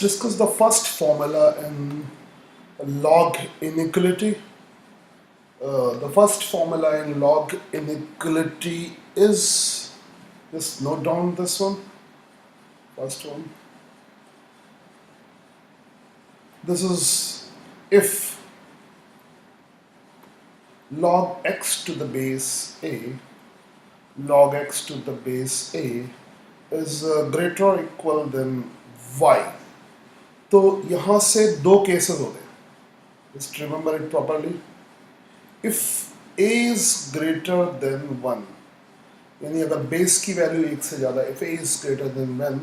discuss the first formula in log inequality. The first formula in log inequality is, just note down this one, first one. This is if log x to the base a, log x to the base a is greater or equal than y. तो यहाँ से दो cases होते हैं, just remember it properly. If a is greater than 1, यानी अगर base की value एक से ज़्यादा, if a is greater than 1,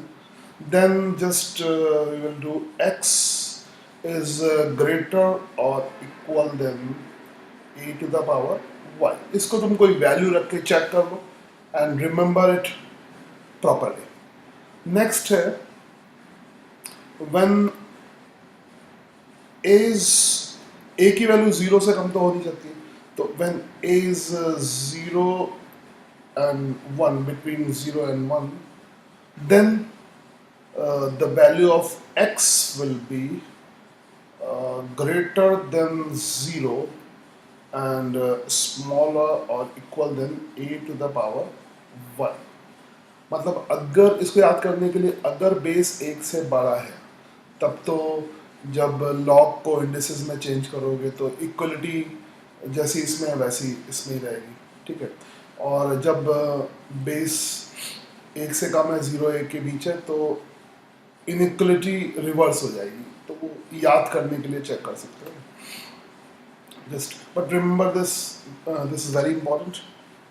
then just we will do x is greater or equal than a to the power y. इसको तुम कोई value रख के चेक कर लो and remember it properly. Next है when a is, a की value 0 से कम तो हो नहीं सकती, तो when a is 0 and 1, between 0 and 1, then the value of x will be greater than 0 and smaller or equal than a to the power y. मतलब अगर इसको याद करने के लिए, अगर बेस 1 से बड़ा है तब तो जब लॉग को इंडिसेस में चेंज करोगे तो इक्वलिटी जैसी इसमें है वैसी इसमें ही रहेगी, ठीक है. और जब बेस 1 से कम है, 0 1 के बीच है, तो इनइक्वलिटी रिवर्स हो जाएगी. तो वो याद करने के लिए चेक कर सकते हो just. But remember this, this is very important.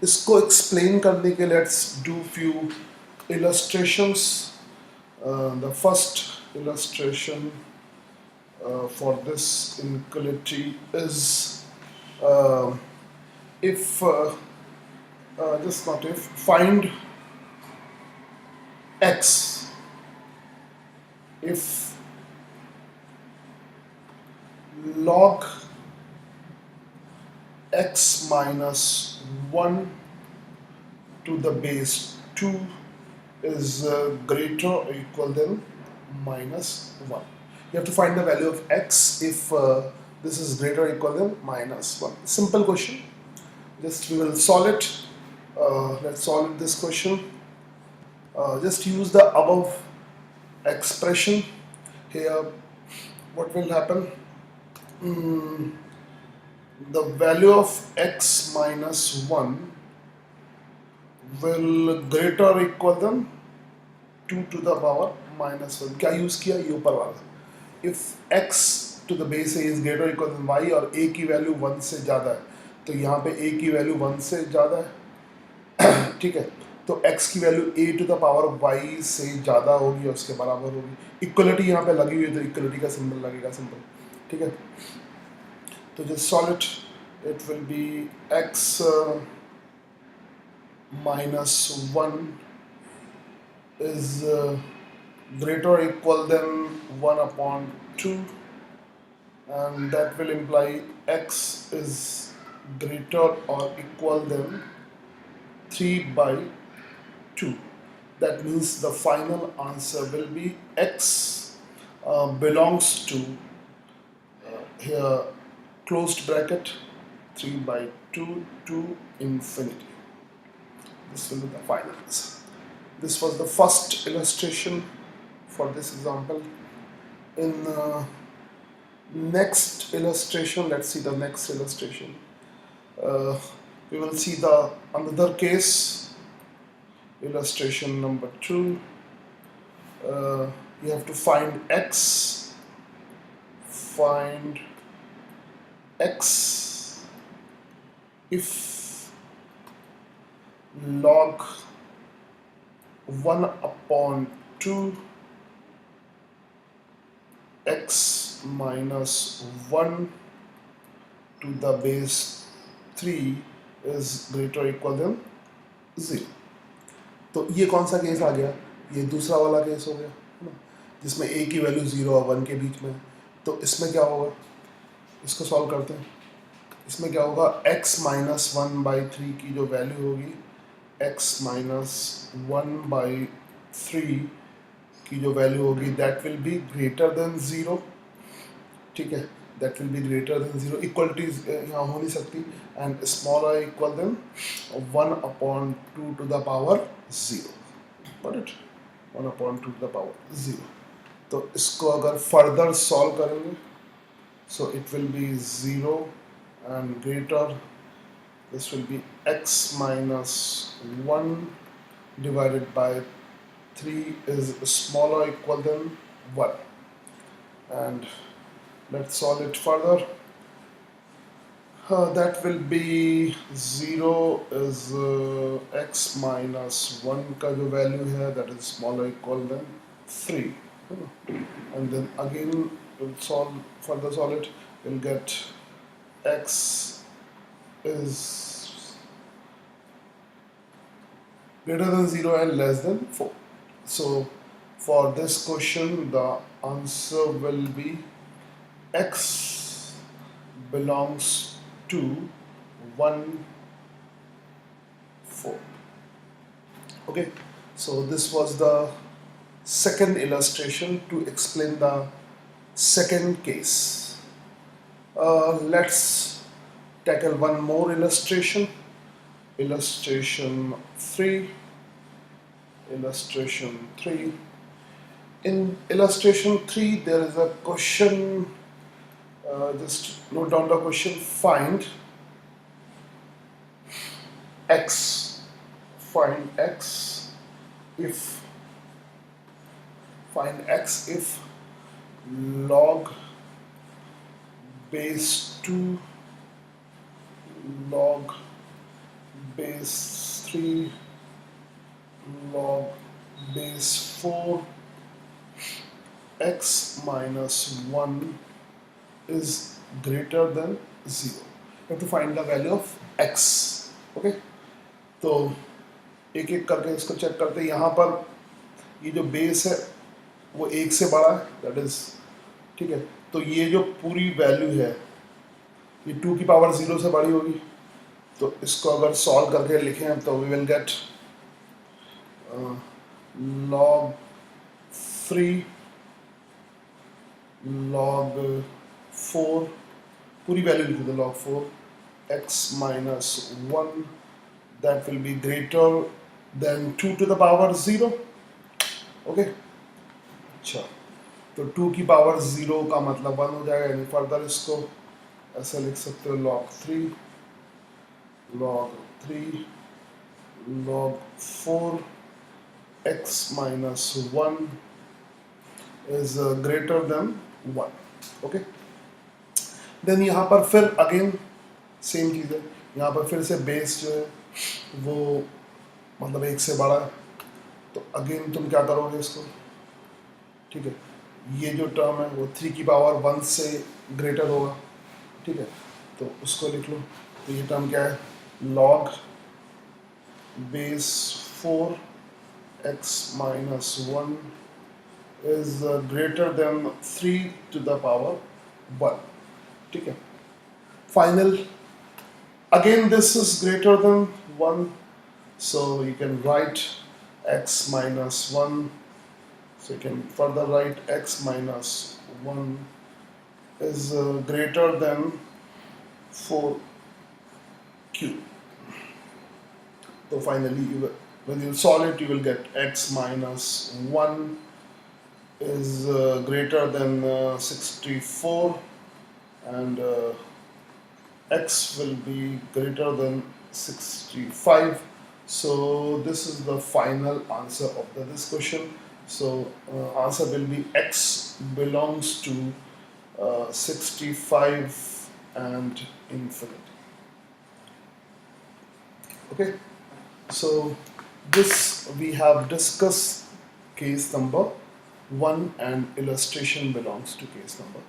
इसको एक्सप्लेन करने के लिए let's do few illustrations. The first illustration for this inequality is if just not if, find x if log x minus 1 to the base 2 is greater or equal than minus 1. You have to find the value of x if this is greater or equal than minus 1. Simple question. Just we will solve it. Let's solve this question. Just use the above expression. Here, what will happen? The value of x minus 1 will greater or equal than 2 to the power minus 1. क्या use किया? ये ऊपर वाला. If x to the base a is greater or equal than y और a की value 1 से ज़्यादा है, तो यहाँ पे a की वैल्यू 1 से ज़्यादा है, ठीक है. तो x की value a to the power y से ज़्यादा होगी और उसके बराबर होगी. इक्वलिटी यहाँ पे लगी हुई है तो इक्वलिटी का सिंबल लगेगा, सिंपल, ठीक है. तो just solve it. It will B x minus 1 is greater or equal than 1 upon 2, and that will imply x is greater or equal than 3 by 2. That means the final answer will be x belongs to here closed bracket 3 by 2 to infinity. This will be the final answer. This was the first illustration for this example. In next illustration, let's see the next illustration. We will see the another case, illustration number 2. You have to find x. Find x if log 1 upon 2 x minus 1 to the base 3 is greater or equal than 0. तो ये कौन सा case आ गया? ये दूसरा वाला case हो गया, जिसमें a की वैल्यू 0 और 1 के बीच में. तो इसमें क्या होगा? इसको सॉल्व करते हैं. इसमें क्या होगा? x माइनस 1 बाई 3 की जो वैल्यू होगी, x माइनस 1 बाई 3 की जो वैल्यू होगी that will be greater than 0, ठीक है, that will be greater than 0, equality यहाँ हो नहीं सकती, and smaller equal than 1/2 to the power 0, got it, 1/2 to the power 0। तो इसको अगर फर्दर सॉल्व करेंगे, so it will be 0 and greater, this will be x minus 1 divided by 3 is smaller equal than 1, and let's solve it further. That will be 0 is x minus 1 का जो value है that is smaller equal than 3, and then again we'll further solve it, we'll get x is greater than 0 and less than 4. So for this question the answer will be x belongs to 1, 4. Okay, so this was the second illustration to explain the second case. Let's tackle one more illustration. Illustration 3. Illustration 3. In illustration 3 there is a question, just note down the question. Find x if log base 2, log base 3, log base 4, x minus 1 is greater than 0. You have to find the value of x. Okay, तो एक एक करके इसको check करते हैं। यहाँ पर ये जो बेस है वो 1 से बड़ा है, दैट इज ठीक है। तो ये जो पूरी वैल्यू है ये 2 की पावर 0 से बड़ी होगी, तो इसको अगर सॉल्व करके लिखें तो we will get log 3 log 4, पूरी वैल्यू लिख दो, log 4 x minus 1 that will be greater than 2 to the power 0. Okay, अच्छा, तो 2 की पावर 0 का मतलब 1 हो जाएगा, यानी फर्दर इसको ऐसे लिख सकते हो log 3 log 4 x minus 1 is greater than 1. Okay, then यहाँ पर फिर अगेन सेम चीज़ है, यहाँ पर फिर से बेस जो है वो मतलब 1 से बड़ा है, तो अगेन तुम क्या करोगे इसको, ठीक है, ये जो टर्म है वो 3 की पावर 1 से ग्रेटर होगा, ठीक है, तो उसको लिख लो। तो ये टर्म क्या है, log base 4 x minus 1 is greater than 3 to the power 1, ठीक है। Final, again this is greater than 1, so you can write x minus 1, so you can further write x minus 1 is greater than 4q. So finally when you solve it you will get x minus 1 is greater than 64, and x will be greater than 65. So this is the final answer of this question. So answer will be x belongs to 65 and infinity. Okay, so this we have discussed case number 1 and illustration belongs to case number